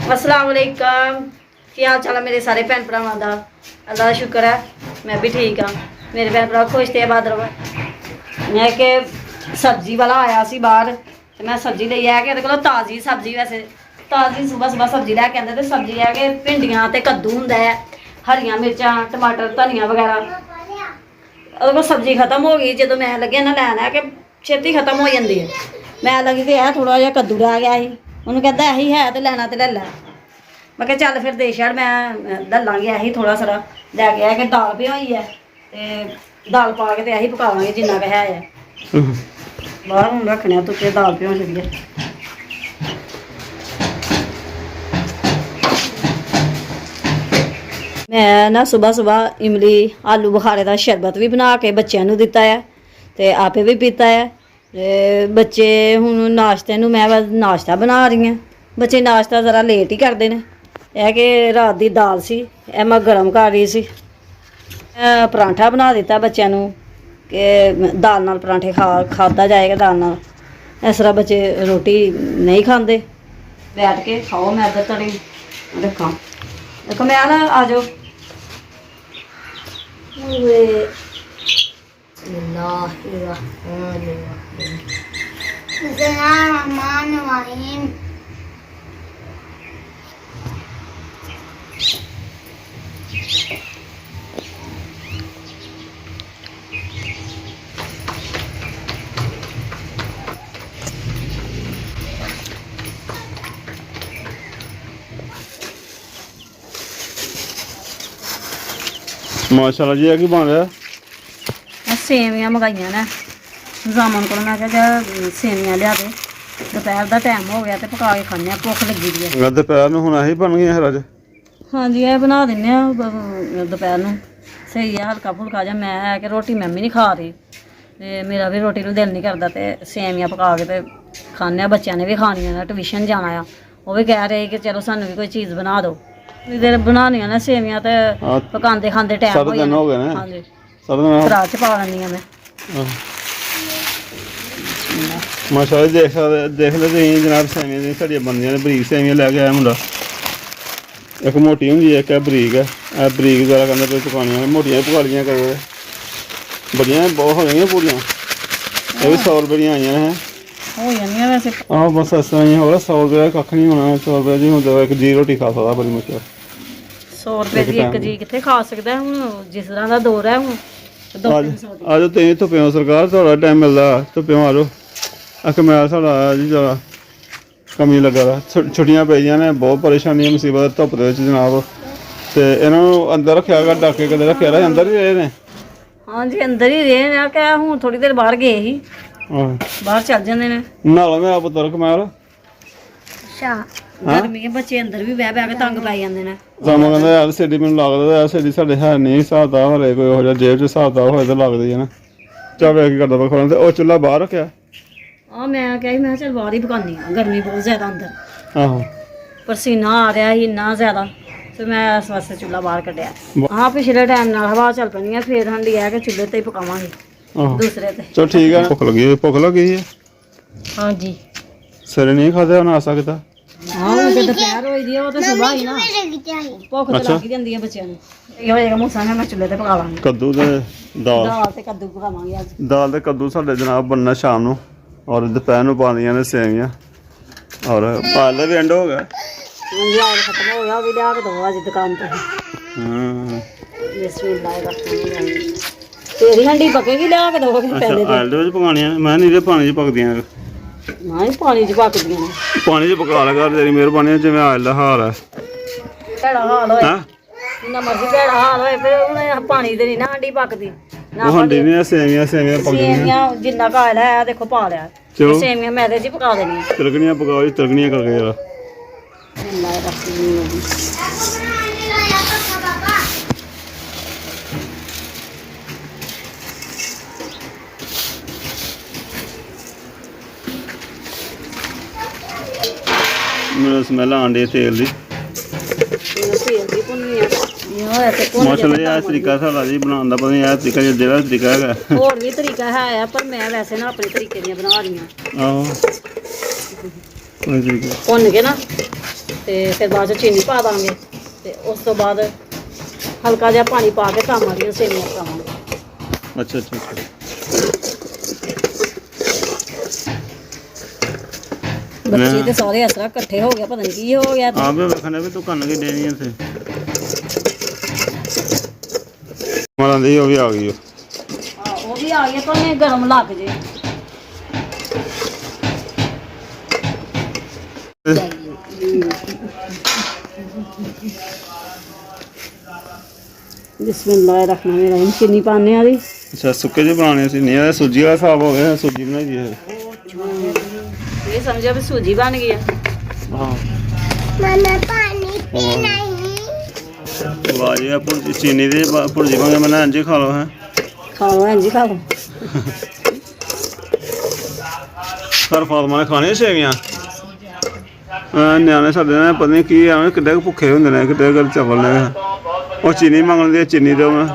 अस्सलाम वालेकुम। क्या हाल चाल है मेरे सारे भैन भरावां दा? अल्लाह दा शुक्र है मैं भी ठीक हाँ। मेरे भैन भरा खुश थे आबाद रवो। मैं कि सब्जी वाला आया सी बाहर ते मैं सब्जी लेई आ के कोल ताज़ी सब्जी, वैसे ताज़ी सुबह सुबह सब्जी लैके आंदे ते सब्जी है कि भिंडियां ते कद्दू हुंदा है, हरियां मिर्चां टमाटर धनिया वगैरह। ओह्दे कोल सब्जी खत्म हो गई जो मैं लगे ना लैन है कि छेती खत्म हो जाती है। मैं लगी तो है थोड़ा जिहा कद्दू रह गया ही, उन्होंने कहता ऐही है तो लैना तो ले लै। मैं क्या चल फिर दे छड़, मैं ललांगे ऐही थोड़ा सारा लैके आया कि दाल भी होई है ते दाल पा के ते ऐही पकावांगे जिन्ना क है बाहर हूँ रखने धुप्पे दाल भ्यों छड़िए। मैं ना सुबह सुबह इमली आलू बुखारे का शरबत भी बना के बच्चों को दिता है ते आपे भी पीता है। बच्चे हुण नाश्ते नूं मैं नाश्ता बना रही हूँ। बच्चे नाश्ता ज़रा लेट ही करते हैं। यह कि रात की दाल सी मैं गर्म कर रही सी। परांठा बना दिता बच्चों को कि दाल नाल परांठे खादा जाएगा दाल नाल। इस तरह बच्चे रोटी नहीं खाते। बैठ के खाओ, मैं इधर तड़ी रखा देखो मैं ना आ जाओ। माशाल्लाह जी है कि बन रहा है? सेवियां मंगाइया ने जामन को, मैं क्या सेवियां लिया दे, दोपहर का टाइम हो गया तो पका के खाने, भुख लगी दी है। दोपहर में हुण आही बन गई है अज? हाँ जी ये बना देने दोपहर में सही है, हल्का फुल्का जा। मैं है कि रोटी मैं भी नहीं खा रही ते मेरा भी रोटी को दिल नहीं करता ते सेवियां पका के ते खाने। बच्चों ने भी खानियां ने, ट्यूशन जाना आ, वो भी कह रहे कि चलो सानू भी कोई चीज़ बना दो। इधर बनानियां ने सेवियां ते पकांदे खांदे टाइम हो जाना। हाँ जी भरा च पा लैनी मैं। माशाल्लाह देख ले जनाब, सेवियां दी साडियां बनदियां ने। बरीक सेवियां लैके आया मुंडा, एक मोटी होंगी है, एक बरीक है। बरीक जरा कहते कोई पकानियां, मोटियां भी पका लियां करो, बड़ियां बहुत हो जाएंगियां पूरियां। ये भी 100 रुपये दियां आईयां हैं हो जानियां वैसे। हाँ बस इस तरह ही होगा। 100 रुपये कख नहीं होना। 100 रुपये जी होंगे एक जी रोटी खा सकता, बड़ी मुश्किल। 100 रुपये की एक जी कितने खा सकता है हूँ, जिस तरह का दौर है हूँ। आ जाओ तुम धुप्पे सरकार, थोड़ा टाइम मिलता धुप्पे आ जाओ। अख मैं साढ़ा जी जरा कमी लगा दा, छुट्टियां पेइयां ने, बहुत परेशानी मुसीबत धुप्प दे विच जनाब। तो इन्हों अंदर रखा कर डाके कदे रखे रहे, अंदर ही रहे ने। हाँ जी अंदर ही रहे ने, क्या हूँ थोड़ी देर बाहर गए ही, बाहर चल जाते हैं। नाला मैं आप पुत्र कमाल। अच्छा गर्मी है, बच्चे अंदर भी बह बह के तंग पाई जाते हैं। सामू कहते यार सीडी मैंने लगता यार सीडी साढ़े है नहीं हिसाब किताब, हले कोई हो जेब च हिसाब किताब होए तो लगती है ना। चाहे वे की करता पा खोलने वो चूल्हा बाहर रखा। हाँ मैं क्या मैं चल बाहर ही पकानी हाँ, गर्मी बहुत ज़्यादा अंदर। आहो पसीना आ रहा ही इन्ना ज़्यादा, तो मैं इस वास्ते चूल्हा बाहर कटिया। हाँ पिछले टाइम नाल हवा चल पैनी है, फिर हंडी है कि चूल्हे ते ही पकावांगे दूसरे ते। चलो ठीक है। भुख लगी है? हाँ जी सवेरे नहीं खाते ना आ सकता? हाँ जो दोपहर हो दी है वो तो सुबह ही ना, भुख तो लग ही जाती है बच्चों को। ये होएगा मूसा मैं चूल्हे ते पका लांगी। कद्दू ते दाल, दाल ते कद्दू पकावांगे अज। दाल ते कद्दू साढ़े जनाब बनना शाम को, और दोपहर को पादियां ने सेवियां, और पार्लर भी एंड हो गया। यार खत्म हो गया, भी लिया के दो अज दुकान पे। तेरी हंडी पकेगी, लिया के दो पहले तो। आलू पकानियां मैं नहीं पानी च पकदियां ना ही पानी च पकदियां ने। पानी च पका लगा, तेरी मेहरबानी। जिवें आयल दा हाल है भैड़ा हाल होए, जिन्ना मर्जी भैड़ा हाल होए, फिर उन्हें पानी ते नहीं ना हंडी पकदी ना। हंडी नहीं सेवियां पकदियां जिन्ना कायल है देखो पा लिया। सेवियां मैदे च पका देनी, तिलकनियां पकाओ जी, तिलकनियां करके जरा। मेरे स्मैल आन डी तेल दी। माशाल्लाह ये तरीका साढ़ा जी बनाने का, पता नहीं यह तरीका जेड़ा तरीका है। और भी तरीका है पर मैं वैसे ना अपने तरीके दी बना रही हूं। आहो भुन के ना ਤੇ ਫਿਰ ਬਾਅਦ 'ਚ ਚੀਨੀ ਪਾ ਦਾਂਗੇ ਤੇ ਉਸ ਤੋਂ ਬਾਅਦ ਹਲਕਾ ਜਿਹਾ ਪਾਣੀ ਪਾ ਕੇ ਧਾਮਾਂ ਵਾਲੀਆਂ ਸੇਵੀਆਂ ਪਕਾਵਾਂਗੇ। ਅੱਛਾ ਅੱਛਾ ਅੱਛਾ। ਬੱਚੇ ਤੇ ਸਾਰੇ ਇਸ ਤਰ੍ਹਾਂ ਇਕੱਠੇ ਹੋ ਗਏ, ਪਤਾ ਨਹੀਂ ਕੀ ਹੋ ਗਿਆ। ਆ ਵੀ ਵੇਖਣਾ ਵੀ ਤੂੰ ਕੰਨ ਕੇ ਦੇਣੀ ਇੱਥੇ ਮਾਰਾਂ ਦੀ ਉਹ ਵੀ ਆ ਗਈ ਉਹ ਵੀ ਆ ਗਿਆ ਤਾਂ ਇਹ ਗਰਮ ਲੱਗ ਜੇ। ਬਿਸਮਿल्लाहिर्रहमानिर्रहीम। चीनी पाने वाली। अच्छा सुक्के जी बनाने सी नहीं सूजी का हिसाब हो गया, सूजी बनाई है। ये समझो भी सूजी बन गई है। हां मम्मा पानी पीना ही। वाह जी आप चीनी दी भुर्जी भावे मैंने इंज खा लो है। खाओ इंज खा लो। सर फातिमा ने खाने सेवियां ਨਿਆਣੇ ਸਾਡੇ ਨੇ ਪਤਾ ਨਹੀਂ ਕੀ ਆ ਕਿੱਡੇ ਭੁੱਖੇ ਹੁੰਦੇ ਨੇ, ਕਿੱਡੇ ਘਰ ਚਾਵਲ ਨੇ ਉਹ ਚੀਨੀ ਮੰਗਦੇ ਆ, ਚੀਨੀ ਦਿਓ ਮੈਂ।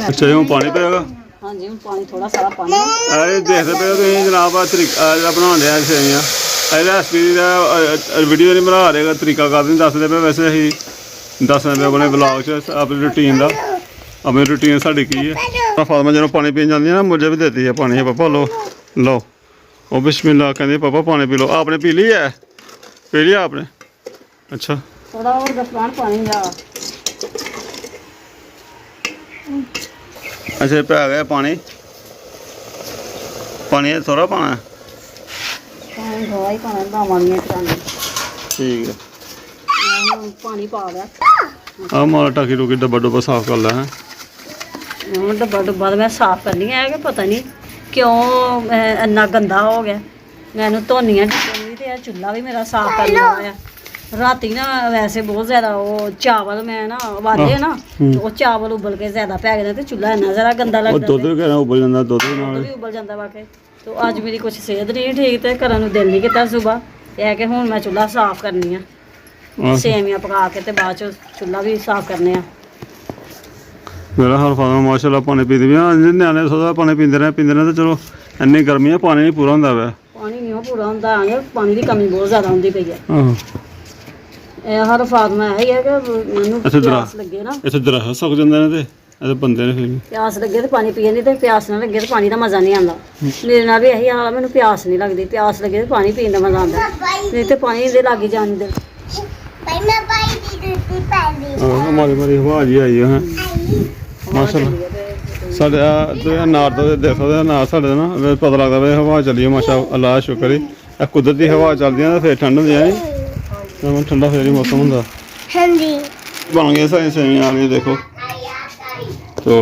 ਅੱਛਾ ਜੀ ਹੁਣ ਪਾਣੀ ਪਏਗਾ। ਹਾਂਜੀ ਹੁਣ ਪਾਣੀ ਥੋੜਾ ਸਾਰਾ ਪਾਣੀ। ਇਹ ਦੇਖਦੇ ਪਏ ਤੁਸੀਂ ਜਨਾਬ ਆ ਤਰੀਕਾ ਜਿਹੜਾ ਬਣਾਉਂਦੇ ਆ ਸੇਵੀਆਂ, ਇਹ ਰੈਸਪੀ ਦਾ ਵੀਡੀਓ ਨਹੀਂ ਬਣਾ ਰਹੇਗਾ, ਤਰੀਕਾ ਕਰਦੇ ਦੱਸਦੇ ਪਏ। ਵੈਸੇ ਅਸੀਂ ਦੱਸਦੇ ਪਏ ਆਪਣੇ ਵਲੌਗ 'ਚ ਆਪਣੀ ਰੂਟੀਨ ਦਾ, ਆਪਣੀ ਰੂਟੀਨ ਸਾਡੀ ਕੀ ਹੈ। ਫਾਤਮਾ ਜਦੋਂ ਪਾਣੀ ਪੀਣ ਜਾਂਦੀ ਹੈ ਨਾ ਮੁਝੇ ਵੀ ਦੇਤੀ ਹੈ ਪਾਣੀ, ਪਾਪਾ ਲਓ ਲਓ। ਉਹ ਬਿਸਮਿल्लाह ਕਹਿੰਦੇ पापा पानी पी लो। आपने पी लिया है? पी लिया आपने? अच्छा थोड़ा और दफनान पानी जा। अच्छा पै गया पानी, पानी थोड़ा पाना है। पानी थोड़ा ही पाना दामानियां करानी। ठीक है पानी पा दिया। आ मारा टाकी टूकी डब्बा डुब्बा साफ कर ला है। डब्बा डुब्बा तो मैं साफ करनी है कि पता नहीं क्यों इन्ना गंदा हो गया। मैं धोनी हाँ तो चूल्हा भी मेरा साफ करना है। राती ना वैसे बहुत ज़्यादा वो चावल मैं ना उबाले ना तो वो चावल उबल के ज़्यादा पै गए तो चूल्हा इन्ना ज़रा गंदा लगता दुध भी उबल जाता, दुध भी उबल जाता वाकई। तो अज मेरी कुछ सेहत नहीं ठीक तो करन नूं दिल नहीं किता सुबह है कि हुण मैं चूल्हा साफ करनी है। सेवियां पका के ते बाद चूल्हा भी साफ करने आ। मेरा हर फादर माशाल्लाह पानी पीते भी न्याणे थोड़ा पानी पीते रहे तो चलो इन्नी गर्मी है पानी नहीं पूरा होंदा वै। पानी नहीं पूरा होंदा, पानी की कमी बहुत ज़्यादा होंदी पई है। हर फादमा है कि मैनू प्यास लगे ना इत्थे दरख्त सुक जांदे ने ते बंदे ने फिर प्यास लगे तो पानी पिए नहीं, तो प्यास ना लगे तो पानी का मज़ा नहीं आता। मेरे नाल भी यही हाल है, मैनू प्यास नहीं लगती, प्यास लगे तो पानी पीने का मज़ा आता, नहीं तो पानी दे लागे जाने दे। हमारी हमारी आवाज ही आई है माशाल्लाह। साढ़े नार तो देख सकते नार साढ़े ना पता लगता भाई हवा चली है माशाल्लाह शुक्र है। कुदरती हवा चलती है फिर ठंड होंदी है, ठंडा फिर ही मौसम होंदा। बन गए सारी सेवियां आ गई देखो तो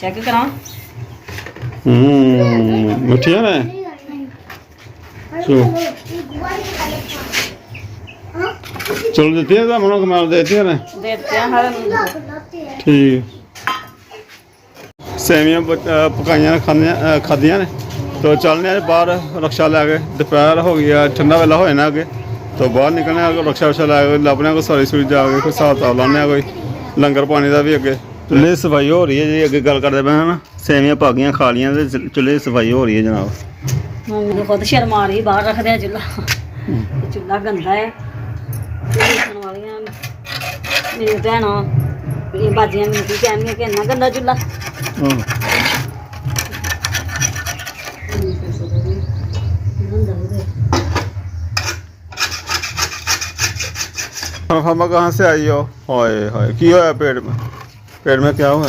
चेक करा। मिठिया ने चलो देती है हमने कमाल देती है ने ठीक। सेवियां पकाइया खादियां ने तो चलने बाहर रक्षा लैके दोपहर हो गया, ठंडा वेला हो जाना अगे तो बाहर निकलने रक्षा वक्षा लैके लभने कोई सारी सूरी जाके कोई हिसाब किताब लाने कोई लंगर पानी का भी अगे। चुल्हे सफाई हो रही है जी, अगे गल करते पे ना सेवियां पागियां खा लियां ते चुल्हे सफाई हो रही है जनाब। मैनू खुद शर्म आ रही बाहर रख दिया चूल्हा, चूल्हा गंदा है। वालियां मेरी भैन मेरी बाजियां मैनू की कहनियां कि इन्ना गंदा चूल्हा। फातिमा कहाँ से आई हो? हाय हाय की होया पेट में क्या हुआ?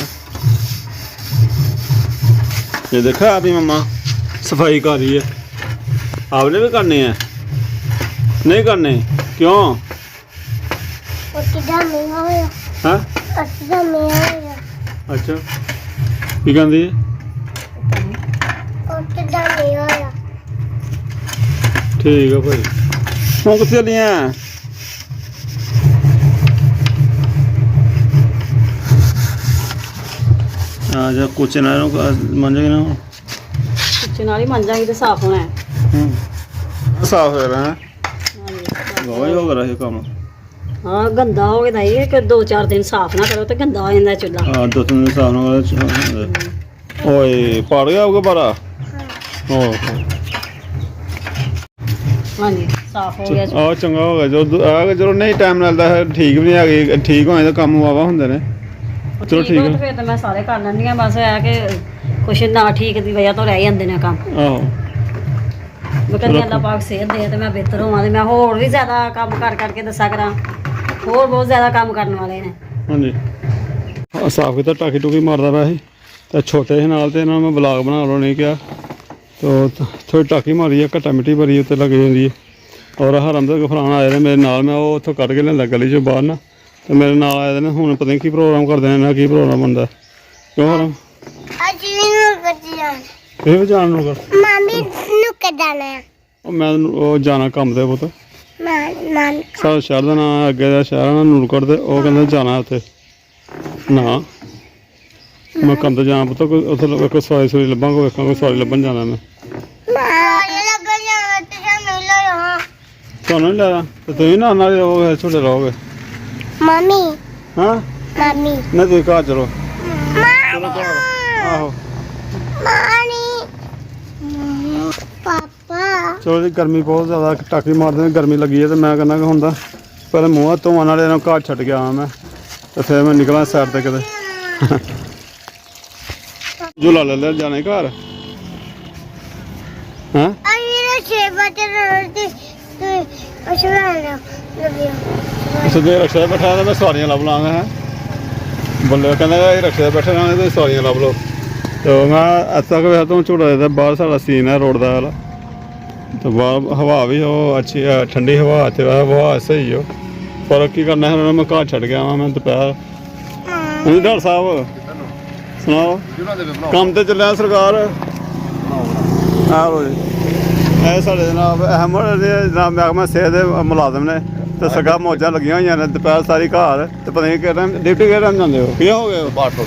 ये देखा अभी मम्मा सफाई कर रही है, आपने भी करनी है? नहीं करनी क्यों? हाँ? अच्छा की कहती है? ठीक है भाई हूँ कितने चली हैं? अच्छा कुछ ना मंजेगी ना कुछ नाल ही मंजांगी तो साफ होना है। साफ हो रहा है वही हो रहा है काम। हाँ गंदा हो गया ये कि 2-4 दिन साफ ना करो तो गंदा हो जाता चूल्हा। हाँ 2-3 दिन साफ ना ओए पड़ गया होगा बड़ा। ਹਾਂਜੀ ਸਾਫ਼ ਹੋ ਗਿਆ ਜੀ। ਆਹ ਚੰਗਾ ਹੋ ਗਿਆ ਜੋ ਆ ਚਲੋ ਨਹੀਂ ਟਾਈਮ ਮਿਲਦਾ ਹੈ ਠੀਕ ਵੀ ਨਹੀਂ ਹੈਗੀ ਠੀਕ ਹੋਏ ਤਾਂ ਕੰਮ ਵਾਵਾ ਹੁੰਦੇ ਨੇ ਚਲੋ ਠੀਕ ਹੋ ਹੈ ਤੇ ਫਿਰ ਤਾਂ ਮੈਂ ਸਾਰੇ ਕਰ ਲੈਂਦੀ ਹਾਂ ਬਸ ਇਹ ਕਿ ਕੁਛ ਨਾ ਠੀਕ ਦੀ ਵਜ੍ਹਾ ਤੋਂ ਰਹਿ ਜਾਂਦੇ ਨੇ ਕੰਮ। ਆਹੋ ਮੈਂ ਕਹਿੰਦੀ ਅੱਲਾ ਪਾਕ ਸਿਹਤ ਦੇ ਤੇ ਮੈਂ ਬਿਹਤਰ ਹੋਵਾਂ ਤੇ ਮੈਂ ਹੋਰ ਵੀ ਜ਼ਿਆਦਾ ਕੰਮ ਕਰ ਕਰਕੇ ਦੱਸਾਂ ਕਰਾਂ। ਹੋਰ ਬਹੁਤ ਜ਼ਿਆਦਾ ਕੰਮ ਕਰਨ ਵਾਲੇ ਨੇ। ਹਾਂਜੀ ਆਹ ਸਾਫ਼ ਕੀਤਾ ਟਾਕੀ ਟੂਕੀ ਮਾਰਦਾ ਪਿਆ ਸੀ ਤੇ ਛੋਟੇ ਸੀ ਨਾਲ ਤੇ ਇਹਨਾਂ ਨੂੰ ਮੈਂ ਬਲਾਗ ਬਣਾ ਲਓ ਨਹੀਂ ਕਿਹਾ ਤੋ ਥੋੜੀ ਟਾਕੀ ਮਾਰੀ ਹੈ ਘੱਟਾ ਮਿੱਟੀ ਭਰੀ ਉੱਤੇ ਲੱਗ ਜਾਂਦੀ ਹੈ। ਔਰ ਹਰਮ ਦੇ ਗਫਰਾਨ ਆਏ ਨੇ ਮੇਰੇ ਨਾਲ ਮੈਂ ਉਹ ਉੱਥੋਂ ਕੱਢ ਕੇ ਲਿਆਂਦਾ ਗਲੀ 'ਚੋਂ ਬਾਹਰ ਨਾ ਤੇ ਮੇਰੇ ਨਾਲ ਆਏ ਨੇ ਹੁਣ ਪਤਾ ਨਹੀਂ ਕੀ ਪ੍ਰੋਗਰਾਮ ਕਰਦੇ ਨੇ ਇਹਨਾਂ ਕੀ ਪ੍ਰੋਗਰਾਮ ਹੁੰਦਾ ਕਿਉਂ ਹਰਮ ਅੱਜ ਵੀ ਨੂੰ ਕੱਟਿਆ ਇਹ ਵੀ ਜਾਣ ਨੂੰ ਕਰ ਮਾਮੀ ਨੂੰ ਕੱਢਣਾ ਉਹ ਮੈਂ ਉਹ ਜਾਣਾ ਕੰਮ ਦੇ ਪੁੱਤ ਮਾਮੀ ਸਾਡਾ ਸ਼ਹਿਰ ਦਾ ਨਾਂ ਅੱਗੇ ਦਾ ਸ਼ਹਿਰ ਆ ਨੂਰਕੋਟ ਦੇ ਉਹ ਕਹਿੰਦੇ ਜਾਣਾ ਉੱਥੇ ਨਾ ਮੈਂ ਕੰਮ ਤੇ ਜਾਣਾ ਪੁੱਤ ਉੱਥੇ ਇੱਕ ਸਵਾਰੀ ਸੂਰੀ ਲੱਭਾਂਗਾ ਵੇਖਾਂ ਕੋਈ ਸਵਾਰੀ ਲੱਭਣ ਜਾਣਾ ਮੈਂ ਤੁਹਾਨੂੰ ਨਹੀਂ ਲੈਣਾ ਤੇ ਤੁਸੀਂ ਨਾ ਨਾਲ ਰਹੋਗੇ ਛੋਟੇ ਰਹੋਗੇ ਮਾਮੀ ਹਾਂ ਮਾਮੀ ਨਹੀਂ ਤੁਸੀਂ ਘਰ ਚਲੋ ਚਲੋ ਘਰ ਆਹੋ ਪਾਪਾ ਚਲੋ ਜੀ ਗਰਮੀ ਬਹੁਤ ਜ਼ਿਆਦਾ ਟਾਕੀ ਮਾਰਦੇ ਨੇ ਗਰਮੀ ਲੱਗੀ ਹੈ ਤੇ ਮੈਂ ਕਹਿੰਦਾ ਕਿ ਹੁੰਦਾ ਪਹਿਲੇ ਮੂੰਹ ਹੱਥ ਧੋਣ ਵਾਲੇ ਨੂੰ ਘਰ ਛੱਡ ਕੇ ਆਵਾਂ ਮੈਂ ਤੇ ਫਿਰ ਮੈਂ ਨਿਕਲਾਂ ਸਾਈਡ ਤੇ ਕਿਤੇ ਝੂਲਾ ਲੈ ਲੈ ਜਾਣੇ ਘਰ ਹੈਂ ਅਰੇ ਸ਼ੇਵਾ ਤੇ ਰੋਟੀ ਤੇ ਅਸ਼ਰਾ ਲਵਿਆ ਸਿੱਧੇ ਰਕਸ਼ੇ 'ਤੇ ਬੈਠਾ ਤਾਂ ਮੈਂ ਸਵਾਰੀਆਂ ਲੱਭ ਲਾਂਗਾ ਹੈ ਬੰਦੇ ਕਹਿੰਦਾ ਇਹ ਰਕਸ਼ੇ 'ਤੇ ਬੈਠੇ ਰਹਿਣਾ ਤੁਸੀਂ ਸਵਾਰੀਆਂ ਲੱਭ ਲਓ ਤੇ ਮੈਂ ਅੱਜ ਤੱਕ ਵੇਖ ਤੋਂ ਝੂੜਾ ਦੇਦਾ ਬਾਹਰ ਸਾਡਾ ਸੀਨ ਹੈ ਰੋਡ ਦਾ ਵਾਲਾ ਤੇ ਬਾਹਰ ਹਵਾ ਵੀ ਉਹ ਅੱਛੀ ਠੰਡੀ ਹਵਾ ਤੇ ਹਵਾ ਸਹੀ ਹੋ ਪਰ ਕੀ ਕਰਨਾ ਹੈ ਮੈਂ ਘਰ ਛੱਡ ਗਿਆ ਵਾਂ ਮੈਂ ਦੁਪਹਿਰ ਹਾਂਜੀ ਡਾਕਟਰ ਸਾਹਿਬ ਸੁਣਾਓ ਕੰਮ ਤੇ ਚੱਲਿਆ ਸਰਕਾਰ ਆਹੋ ਜੀ ਇਹ ਸਾਡੇ ਜਨਾਬ ਅਹਿਮਦ ਦੇ ਜਨਾਬ ਮਹਿਕਮਾ ਸਿਹਤ ਦੇ ਮੁਲਾਜ਼ਮ ਨੇ ਤੇ ਸਗਾ ਮੌਜਾਂ ਲੱਗੀਆਂ ਹੋਈਆਂ ਨੇ ਦੁਪਹਿਰ ਸਾਰੀ ਘਰ ਤੇ ਪਤਾ ਨਹੀਂ ਕਿਹੜਾ ਡਿਊਟੀ ਕਿਹੜਾ ਟਾਈਮ ਜਾਂਦੇ ਹੋ ਕੀ ਹੋ ਗਏ 800 ਤੋਂ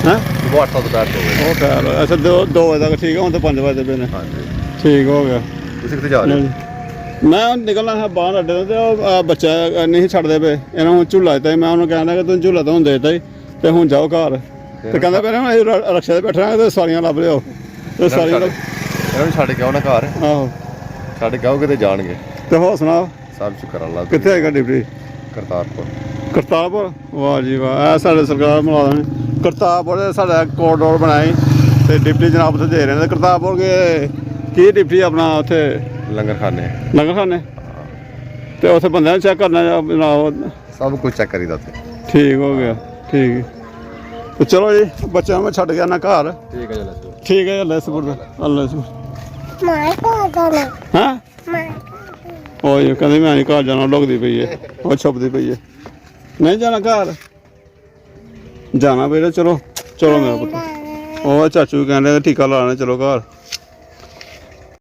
ਹੈਂ 800 ਤੋਂ ਬੈਠ ਹੋ ਉਹ ਖੈਰ ਅੱਛਾ 2 ਵਜੇ ਤੱਕ ਠੀਕ ਹੈ ਹੁਣ ਤਾਂ 5 ਵਜੇ ਪਏ ਨੇ ਹਾਂਜੀ ਠੀਕ ਹੋ ਗਿਆ ਤੁਸੀਂ ਕਿੱਥੇ ਜਾ ਰਹੇ ਹੋ ਮੈਂ ਹੁਣ ਨਿਕਲਣਾ ਹੈ ਬਾਹਰ ਅੱਡੇ ਤੋਂ ਤੇ ਉਹ ਬੱਚਾ ਨਹੀਂ ਛੱਡਦੇ ਪਏ ਇਹਨਾਂ ਨੂੰ ਝੂਲਾ ਦਿੱਤਾ ਸੀ ਮੈਂ ਉਹਨੂੰ ਕਹਿੰਦਾ ਕਿ ਤੂੰ ਝੂਲਾ ਤਾਂ ਹੁਣ ਦੇ ਦਿੱਤਾ ਸੀ ਤੇ ਹੁਣ ਜਾਓ ਘਰ ਤੇ ਕਹਿੰਦਾ ਪਹਿਲਾਂ ਹੁਣ ਰਕਸ਼ੇ 'ਤੇ ਬੈਠਣਾ ਤੇ ਸਵਾਰੀਆਂ ਲੱਭ ਲਿਓ ਤੇ ਸਵਾਰੀਆਂ ਇਹਨਾਂ ਨੂੰ ਛੱਡ ਕੇ ਆਉਣਾ ਘਰ ਆਹੋ ਛੱਡ ਕੇ ਆਓ ਕਿਤੇ ਜਾਣਗੇ ਤੇ ਹੋਰ ਸੁਣਾਓ ਸਭ ਸ਼ੁਕਰ ਅੱਲਾ ਦਾ। ਕਿੱਥੇ ਹੈਗਾ ਡਿਊਟੀ ਕਰਤਾਰਪੁਰ ਕਰਤਾਰਪੁਰ ਵਾਹ ਜੀ ਵਾਹ ਇਹ ਸਾਡੇ ਸਰਕਾਰ ਮੁਲਾਜ਼ਮ ਨੇ ਕਰਤਾਰਪੁਰ ਦੇ ਸਾਡਾ ਕੋਰੀਡੋਰ ਬਣਾਏ ਤੇ ਡਿਪਟੀ ਜਨਾਬ ਉੱਥੇ ਦੇ ਰਹੇ ਨੇ ਕਰਤਾਰਪੁਰ ਕੀ ਡਿਪਟੀ ਆਪਣਾ ਉੱਥੇ ਲੰਗਰਖਾਨੇ ਤੇ ਉੱਥੇ ਬੰਦਿਆਂ ਨੂੰ ਚੈੱਕ ਕਰਨਾ ਜਨਾਬ ਸਭ ਕੁਝ ਚੈੱਕ ਕਰੀਦਾ ਉੱਥੇ ਠੀਕ ਹੋ ਗਿਆ ਠੀਕ ਤੇ ਚਲੋ ਜੀ ਬੱਚਿਆਂ ਨੂੰ ਮੈਂ ਛੱਡ ਗਿਆ ਨਾ ਘਰ ਠੀਕ ਹੈ ਜੀ ਠੀਕ ਹੈ ਅੱਲਾ ਸੁਪਰ ਅੱਲਾ ਸੁਪਰ ਮੈਂ ਕੋਲ ਹਾਂ ਮੈਂ ਉਹ ਇਹ ਕਹਿੰਦੇ ਮੈਂ ਨਹੀਂ ਘਰ ਜਾਣਾ ਲੁਕਦੀ ਪਈ ਹੈ ਉਹ ਛੁਪਦੀ ਪਈ ਹੈ ਨਹੀਂ ਜਾਣਾ ਘਰ ਜਾਣਾ ਪਏਗਾ ਚਲੋ ਚਲੋ ਮੇਰਾ ਪੁੱਤ ਉਹ ਚਾਚੂ ਕਹਿੰਦੇ ਟੀਕਾ ਲਾਣਾ ਚਲੋ ਘਰ